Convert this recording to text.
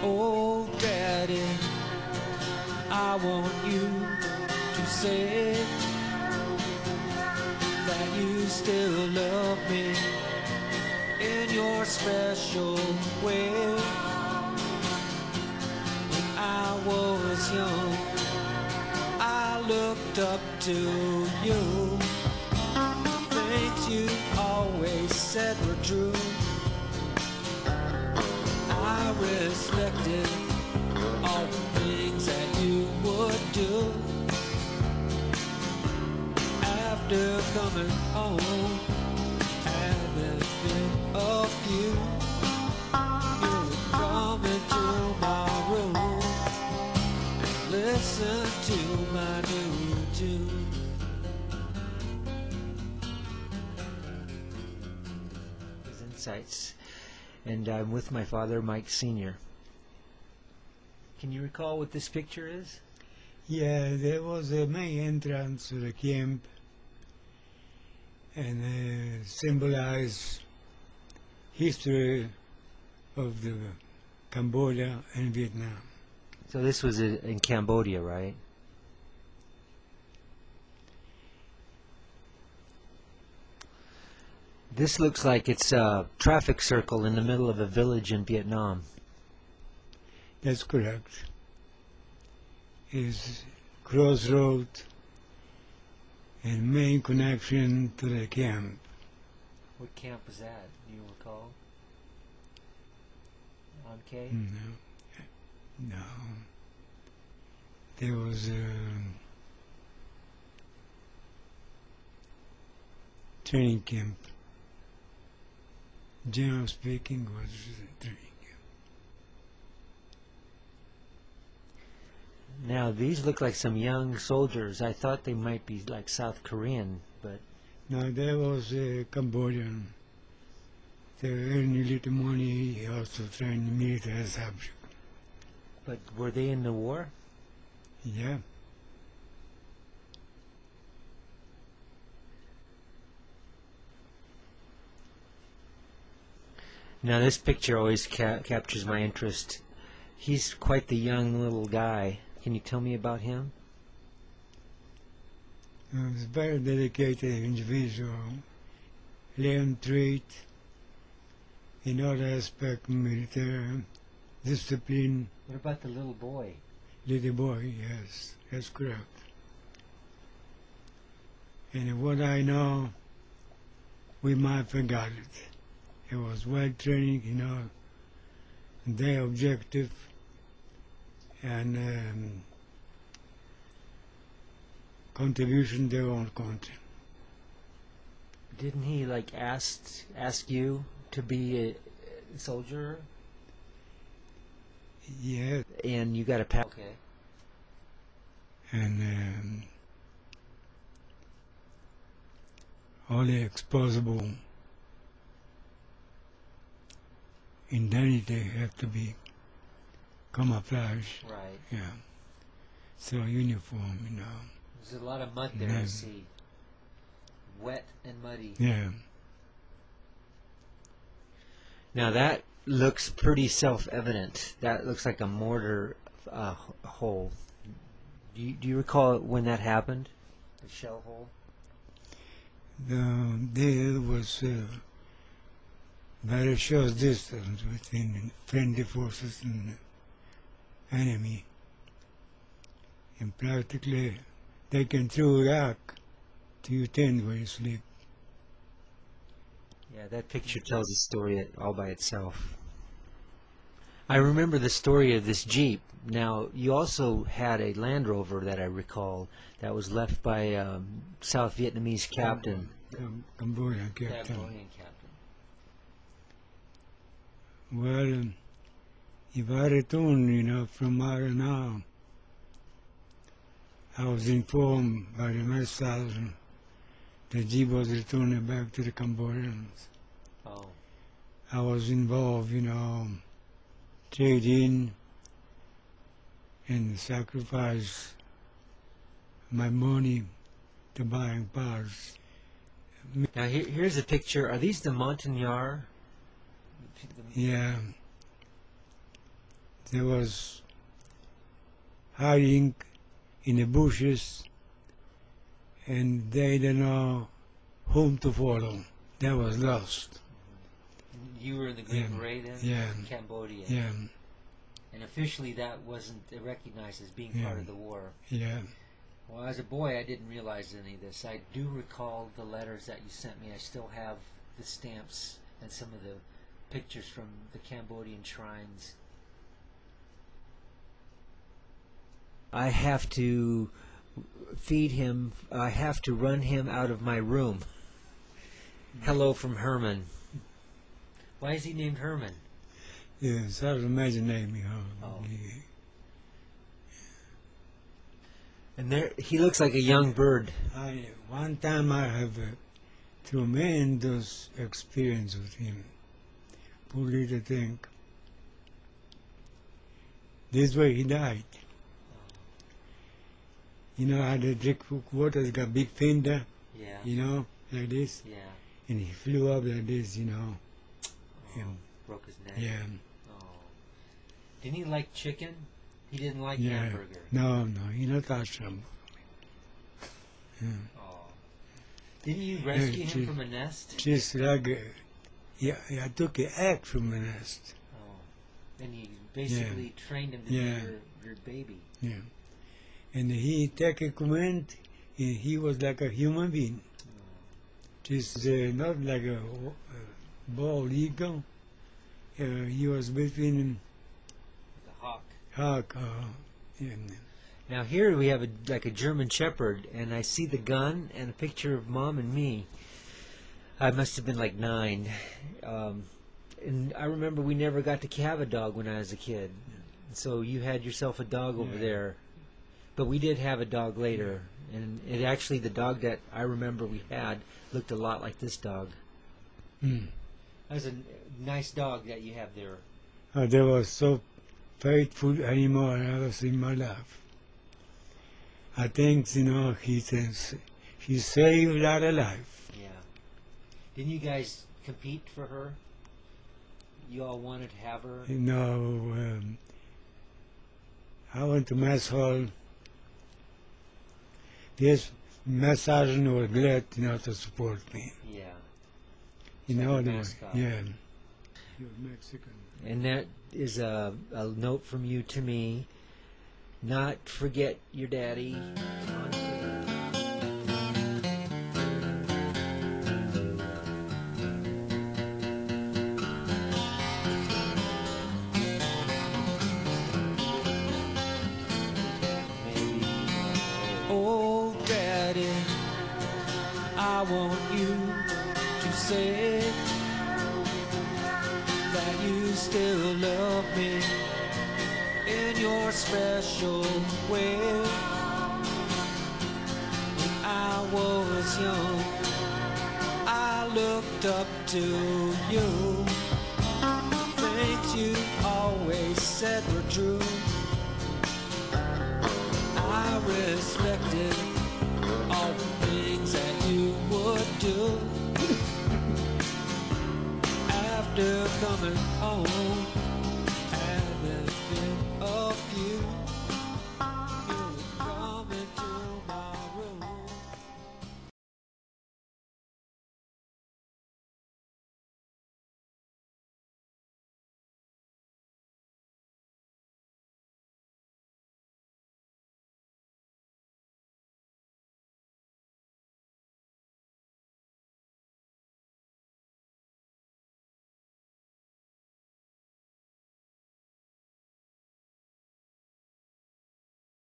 Oh, Daddy, I want you to say that you still love me in your special way. When I was young, I looked up to you. Things you always said were true. I respected all the things that you would do. After coming home, having been a few, you would come into my room and listen to my new tune. His insights. And I'm with my father, Mike Sr. Can you recall what this picture is? Yeah, there was a main entrance to the camp, and symbolized history of the Cambodia and Vietnam. So this was in Cambodia, right? This looks like it's a traffic circle in the middle of a village in Vietnam. That's correct. It's crossroad and main connection to the camp. What camp was that? Do you recall? On K? No. There was a training camp. General speaking, was a training camp. Now these look like some young soldiers. I thought they might be like South Korean, but Now there was a Cambodian. They earned a little money. He also trained military subject. but were they in the war? Yeah. Now this picture always captures my interest. He's quite the young little guy. Can you tell me about him? He was a very dedicated individual, learned trait in other aspects, military, discipline. What about the little boy? Little boy, yes, that's correct. And what I know, we might forget it. It was well trained, their objective, and contribution to their own country. Didn't he like ask you to be a soldier? Yeah, And you got a pass. Okay. and all the exposable indemnity have to be camouflage. Right. Yeah. So uniform, There's a lot of mud there, I see. Wet and muddy. Yeah. Now that looks pretty self-evident. That looks like a mortar hole. Do you recall when that happened? The shell hole? There was very short distance between friendly forces and enemy. And practically they can throw a rock to your tent where you sleep. Yeah, that picture tells a story all by itself. I remember the story of this Jeep. Now, you also had a Land Rover that I recall that was left by a South Vietnamese captain. Cambodian captain. Cambodian captain. Well, if I return, from now, I was informed by the mess sergeant that Jeep was returning back to the Cambodians. Oh. I was involved, trading and sacrifice my money to buying parts. Now here's a picture. Are these the Montagnard? Yeah. There was hiding in the bushes, and they didn't know whom to follow. They was lost. You were in the Green Beret then? Yeah. In Cambodia. Yeah. And officially that wasn't recognized as being part of the war. Yeah. Well, as a boy, I didn't realize any of this. I do recall the letters that you sent me. I still have the stamps and some of the pictures from the Cambodian shrines. I have to feed him. I have to run him out of my room. Hello from Herman. Why is he named Herman? Yeah, sort of imaginary, Oh. And there, he looks like a young bird. One time I have a tremendous experience with him. Poor little thing. This way he died. You know how the drink water's got big fender? Yeah. You know, like this? Yeah. And he flew up like this, you know. Oh, Yeah. broke his neck. Yeah. Oh. Didn't he like chicken? He didn't like Yeah. hamburger. No, he not touched him. Yeah. Oh. Didn't you rescue him from a nest? Just like, I took an egg from the nest. Oh. And you basically trained him to Yeah. be your baby. Yeah. And he take a command, and he was like a human being. Just not like a bald eagle. He was between The hawk. hawk. Now here we have like a German Shepherd, and I see the gun and a picture of Mom and me. I must have been like 9. And I remember we never got to have a dog when I was a kid. So you had yourself a dog over there. But we did have a dog later. And it actually, the dog that I remember we had looked a lot like this dog. Mm. That was a nice dog that you have there. There was so faithful animal I ever seen in my life. I think, you know, he saved a lot of life. Yeah. Didn't you guys compete for her? You all wanted to have her? You know, I went to mess hall. This mess sergeant was glad, you know, to support me. Yeah. You Like know, a mascot. yeah. You're Mexican. And that is a note from you to me. Not forget your daddy. Oh, Daddy, I want you to say that you still love me in your special way. When I was young, I looked up to you. Things you always said were true. I respected all the things that you would do. After coming home